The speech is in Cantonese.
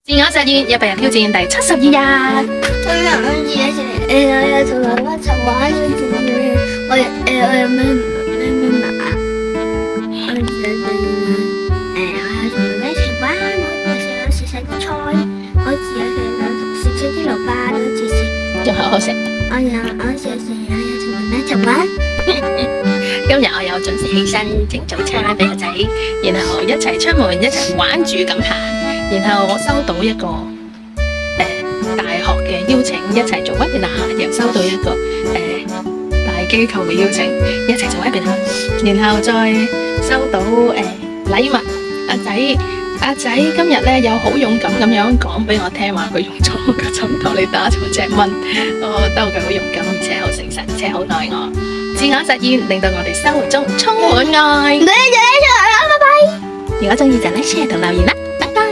自我實現100日挑戰第72日。我有同媽媽一齊玩，我有咩買？我有同媽媽一齊玩，我有食晒啲菜，我有食晒啲蘿蔔，我有食。仲好好食。我有同媽媽一齊玩。今日我有準時起身整早餐俾個仔，然後一齊出門一齊玩住咁行，然後我收到一個大學嘅邀請，一齊做 webinar，又收到一個大機構嘅邀請，一齊做 webinar，然後再收到禮物。阿仔今日咧有好勇敢咁樣講俾我聽，話佢用咗我個枕頭嚟打咗隻蚊，我覺得佢好勇敢，而且好誠實，而且好愛我。自我實現令到我哋生活中充滿愛。拜拜。如果中意就like、share 同留言啦，拜拜。